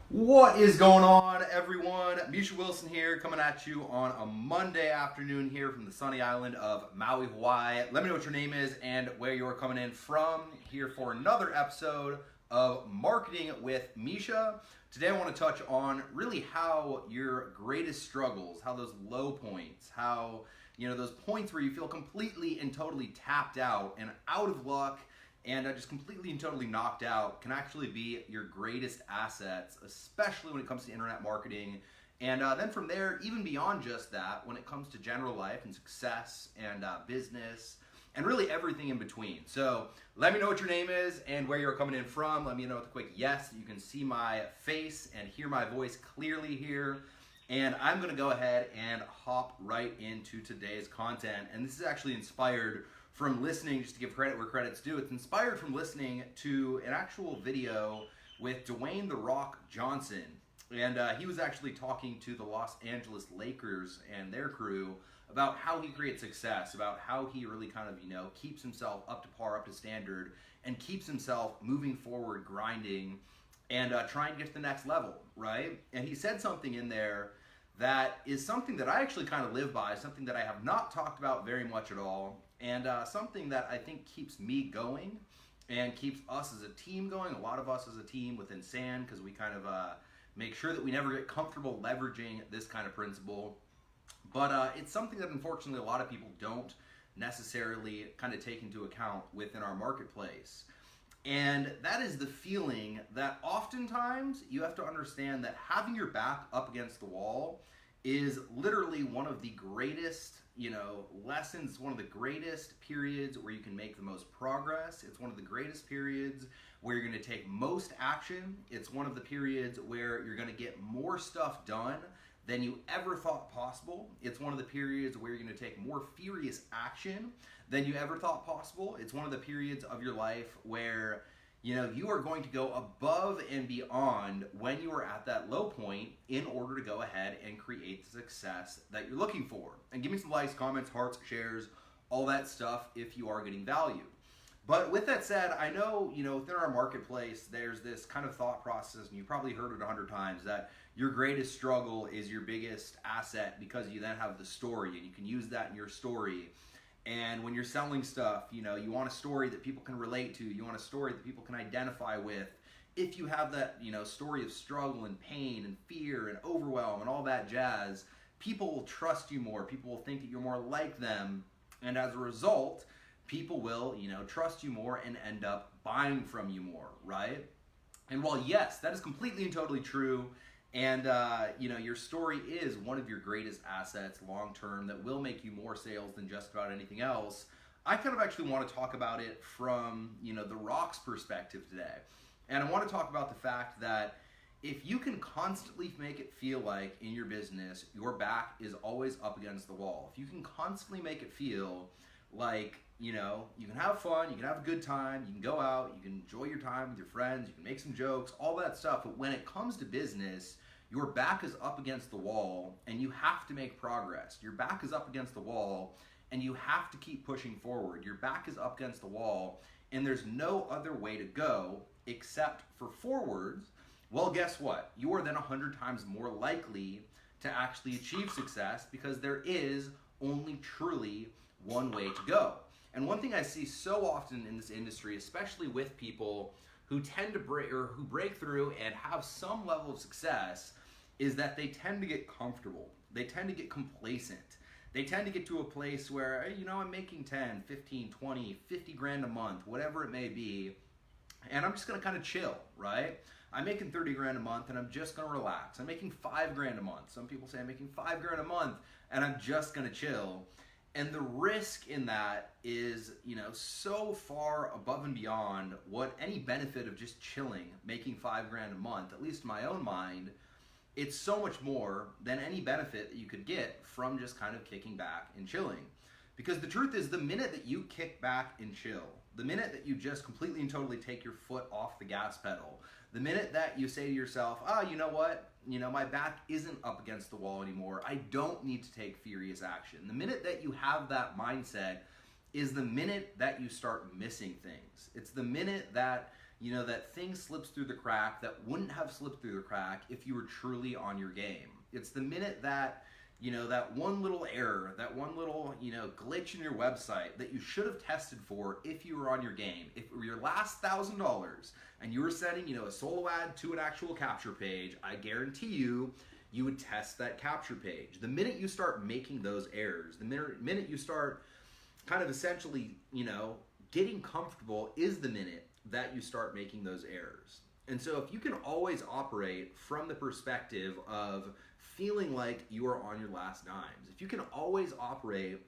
What is going on, everyone? Misha Wilson here, coming at you on a Monday afternoon here from the sunny island of Maui, Hawaii. Let me know what your name is and where you're coming in from here for another episode of Marketing with Misha. Today I want to touch on really how your greatest struggles, how those low points, how, those points where you feel completely and totally tapped out and out of luck and just completely and totally knocked out can actually be your greatest assets, especially when it comes to internet marketing. And then from there, even beyond just that, when it comes to general life and success and business and really everything in between. So let me know what your name is and where you're coming in from. Let me know with a quick yes that you can see my face and hear my voice clearly here. And I'm going to go ahead and hop right into today's content. And this is actually inspired from listening, just to give credit where credit's due, it's inspired from listening to an actual video with Dwayne "The Rock" Johnson. And he was actually talking to the Los Angeles Lakers and their crew about how he creates success, about how he really kind of, keeps himself up to par, up to standard, and keeps himself moving forward, grinding, and trying to get to the next level, right? And he said something in there that is something that I actually kind of live by, something that I have not talked about very much at all, and something that I think keeps me going and keeps us as a team going, a lot of us as a team within SAN, because we kind of make sure that we never get comfortable leveraging this kind of principle. But it's something that unfortunately a lot of people don't necessarily kind of take into account within our marketplace. And that is the feeling that oftentimes you have to understand that having your back up against the wall is literally one of the greatest, lessons, one of the greatest periods where you can make the most progress. It's one of the greatest periods where you're going to take most action. It's one of the periods where you're going to get more stuff done than you ever thought possible. It's one of the periods where you're going to take more furious action than you ever thought possible. It's one of the periods of your life where you are going to go above and beyond when you are at that low point in order to go ahead and create the success that you're looking for. And give me some likes, comments, hearts, shares, all that stuff if you are getting value. But with that said, I know, within our marketplace, there's this kind of thought process, and you probably heard it 100 times, that your greatest struggle is your biggest asset because you then have the story, and you can use that in your story. And when you're selling stuff, you want a story that people can relate to. You want a story that people can identify with. If you have that, story of struggle and pain and fear and overwhelm and all that jazz, people will trust you more. People will think that you're more like them. And as a result, people will, trust you more and end up buying from you more, right? And while yes, that is completely and totally true, and your story is one of your greatest assets long term that will make you more sales than just about anything else, I kind of actually want to talk about it from, the Rock's perspective today. And I want to talk about the fact that if you can constantly make it feel like in your business, your back is always up against the wall, if you can constantly make it feel like, you can have fun, you can have a good time, you can go out, you can enjoy your time with your friends, you can make some jokes, all that stuff. But when it comes to business, your back is up against the wall and you have to make progress. Your back is up against the wall and you have to keep pushing forward. Your back is up against the wall and there's no other way to go except for forwards. Well, guess what? You are then 100 times more likely to actually achieve success because there is only truly one way to go. And one thing I see so often in this industry, especially with people who tend to break through and have some level of success, is that they tend to get comfortable. They tend to get complacent. They tend to get to a place where, I'm making 10, 15, 20, 50 grand a month, whatever it may be, and I'm just gonna kind of chill, right? I'm making 30 grand a month and I'm just gonna relax. I'm making 5 grand a month. Some people say I'm making 5 grand a month and I'm just gonna chill. And the risk in that is, so far above and beyond what any benefit of just chilling, making 5 grand a month, at least in my own mind, it's so much more than any benefit that you could get from just kind of kicking back and chilling. Because the truth is, the minute that you kick back and chill, the minute that you just completely and totally take your foot off the gas pedal, the minute that you say to yourself, you know what? My back isn't up against the wall anymore. I don't need to take furious action. The minute that you have that mindset is the minute that you start missing things. It's the minute that that things slips through the crack that wouldn't have slipped through the crack if you were truly on your game. It's the minute that that one little error, that one little, glitch in your website that you should have tested for if you were on your game. If it were your last $1,000 and you were sending, a solo ad to an actual capture page, I guarantee you would test that capture page. The minute you start making those errors, the minute you start kind of essentially, getting comfortable is the minute that you start making those errors. And so if you can always operate from the perspective of feeling like you are on your last dimes, if you can always operate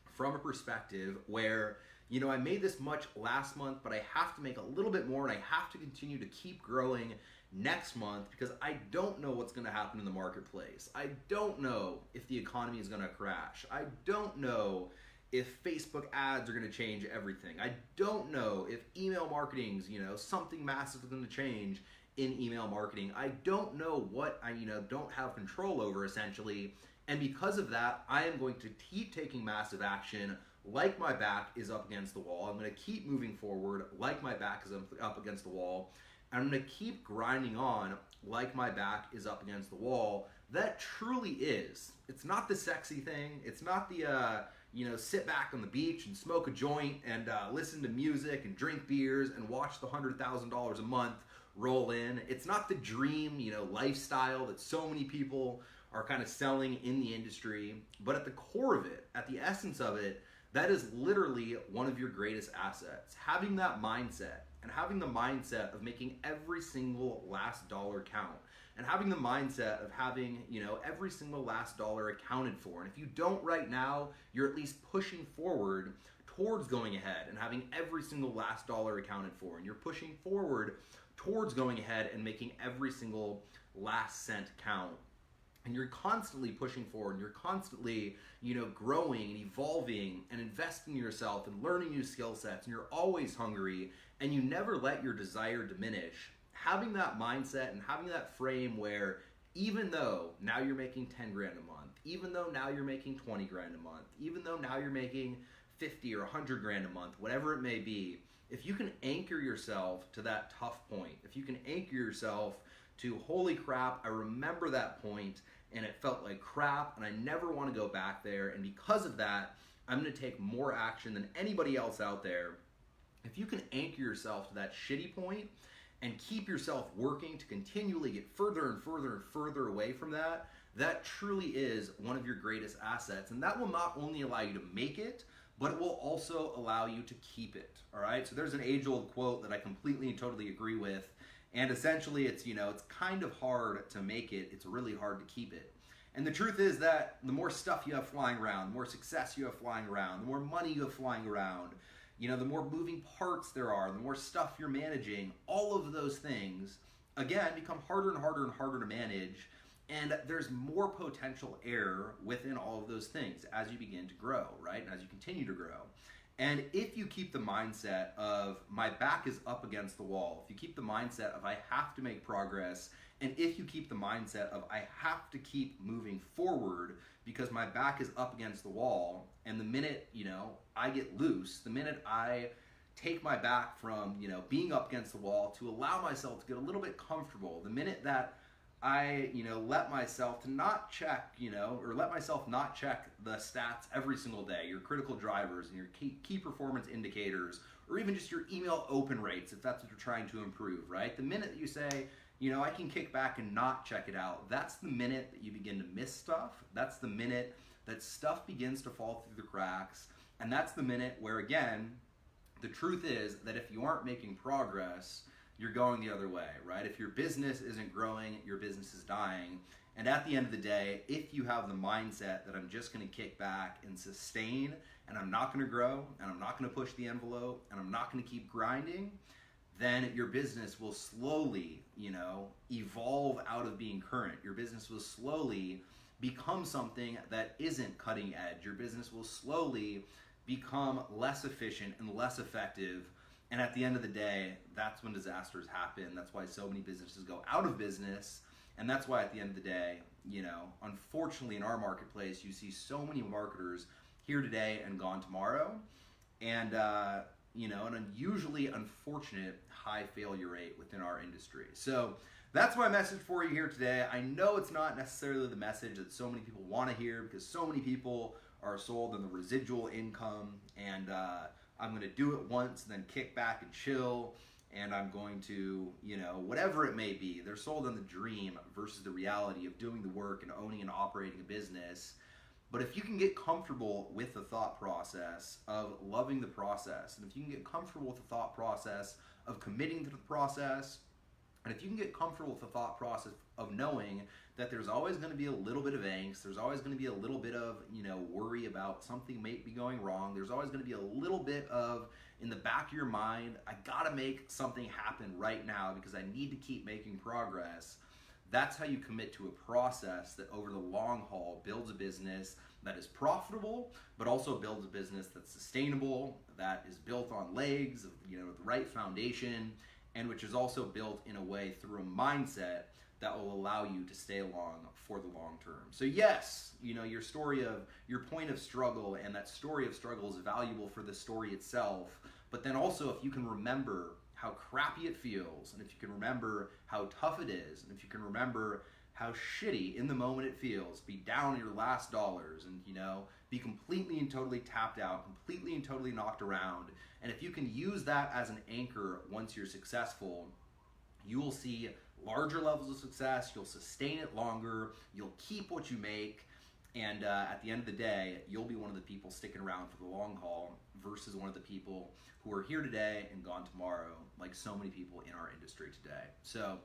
from a perspective where, I made this much last month, but I have to make a little bit more and I have to continue to keep growing next month because I don't know what's going to happen in the marketplace. I don't know if the economy is going to crash. I don't know if Facebook ads are going to change everything. I don't know if email marketing's, something massive is going to change in email marketing. I don't know what I, don't have control over essentially. And because of that, I am going to keep taking massive action like my back is up against the wall. I'm going to keep moving forward like my back is up against the wall. And I'm going to keep grinding on like my back is up against the wall. That truly is. It's not the sexy thing. It's not the, sit back on the beach and smoke a joint and listen to music and drink beers and watch the $100,000 a month roll in. It's not the dream, lifestyle that so many people are kind of selling in the industry. But at the core of it, at the essence of it, that is literally one of your greatest assets. Having that mindset and having the mindset of making every single last dollar count and having the mindset of having, every single last dollar accounted for. And if you don't right now, you're at least pushing forward towards going ahead and having every single last dollar accounted for. And you're pushing forward towards going ahead and making every single last cent count. And you're constantly pushing forward and you're constantly, growing and evolving and investing in yourself and learning new skill sets, and you're always hungry and you never let your desire diminish. Having that mindset and having that frame where even though now you're making 10 grand a month, even though now you're making 20 grand a month, even though now you're making 50 or 100 grand a month, whatever it may be, if you can anchor yourself to that tough point, if you can anchor yourself to, holy crap, I remember that point and it felt like crap and I never want to go back there, and because of that, I'm going to take more action than anybody else out there. If you can anchor yourself to that shitty point and keep yourself working to continually get further and further and further away from that, that truly is one of your greatest assets. And that will not only allow you to make it, but it will also allow you to keep it. All right. So there's an age-old quote that I completely and totally agree with. And essentially it's, it's kind of hard to make it. It's really hard to keep it. And the truth is that the more stuff you have flying around, the more success you have flying around, the more money you have flying around, the more moving parts there are, the more stuff you're managing, all of those things, again, become harder and harder and harder to manage. And there's more potential error within all of those things as you begin to grow, right? And as you continue to grow. And if you keep the mindset of my back is up against the wall, if you keep the mindset of I have to make progress, and if you keep the mindset of I have to keep moving forward because my back is up against the wall, and the minute, I get loose, the minute I take my back from, being up against the wall to allow myself to get a little bit comfortable, the minute that I, let myself to not check, or let myself not check the stats every single day, your critical drivers and your key performance indicators, or even just your email open rates, if that's what you're trying to improve, right? The minute that you say, I can kick back and not check it out, that's the minute that you begin to miss stuff. That's the minute that stuff begins to fall through the cracks. And that's the minute where, again, the truth is that if you aren't making progress, you're going the other way, right? If your business isn't growing, your business is dying. And at the end of the day, if you have the mindset that I'm just going to kick back and sustain, and I'm not going to grow, and I'm not going to push the envelope, and I'm not going to keep grinding, then your business will slowly, evolve out of being current. Your business will slowly become something that isn't cutting edge. Your business will slowly become less efficient and less effective. And at the end of the day, that's when disasters happen. That's why so many businesses go out of business. And that's why at the end of the day, unfortunately in our marketplace, you see so many marketers here today and gone tomorrow. And an unusually unfortunate high failure rate within our industry. So that's my message for you here today. I know it's not necessarily the message that so many people want to hear, because so many people are sold on the residual income, and I'm going to do it once and then kick back and chill, and I'm going to, whatever it may be. They're sold on the dream versus the reality of doing the work and owning and operating a business. But if you can get comfortable with the thought process of loving the process, and if you can get comfortable with the thought process of committing to the process, and if you can get comfortable with the thought process of knowing that there's always going to be a little bit of angst, there's always going to be a little bit of, worry about something may be going wrong, there's always going to be a little bit of, in the back of your mind, I got to make something happen right now because I need to keep making progress. That's how you commit to a process that over the long haul builds a business that is profitable, but also builds a business that's sustainable, that is built on legs, the right foundation, and which is also built in a way through a mindset that will allow you to stay along for the long term. So yes, your point of struggle and that story of struggle is valuable for the story itself, but then also if you can remember how crappy it feels, and if you can remember how tough it is, and if you can remember how shitty in the moment it feels, be down your last dollars, and be completely and totally tapped out, completely and totally knocked around, and if you can use that as an anchor once you're successful, you will see larger levels of success, you'll sustain it longer, you'll keep what you make, and at the end of the day, you'll be one of the people sticking around for the long haul versus one of the people who are here today and gone tomorrow, like so many people in our industry today. So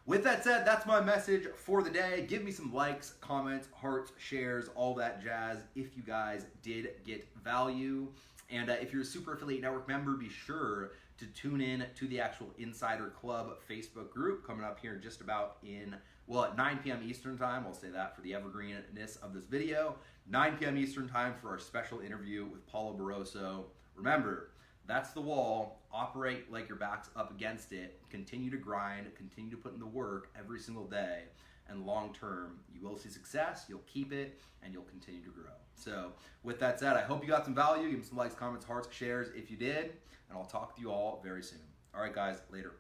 with that said, that's my message for the day. Give me some likes, comments, hearts, shares, all that jazz if you guys did get value. And if you're a Super Affiliate Network member, be sure to tune in to the actual Insider Club Facebook group coming up here just about at 9 p.m. Eastern Time. I'll say that for the evergreenness of this video. 9 p.m. Eastern Time for our special interview with Paulo Barroso. Remember, that's the wall. Operate like your back's up against it. Continue to grind. Continue to put in the work every single day. And long term, you will see success. You'll keep it, and you'll continue to grow. So with that said, I hope you got some value. Give me some likes, comments, hearts, shares if you did. And I'll talk to you all very soon. All right, guys. Later.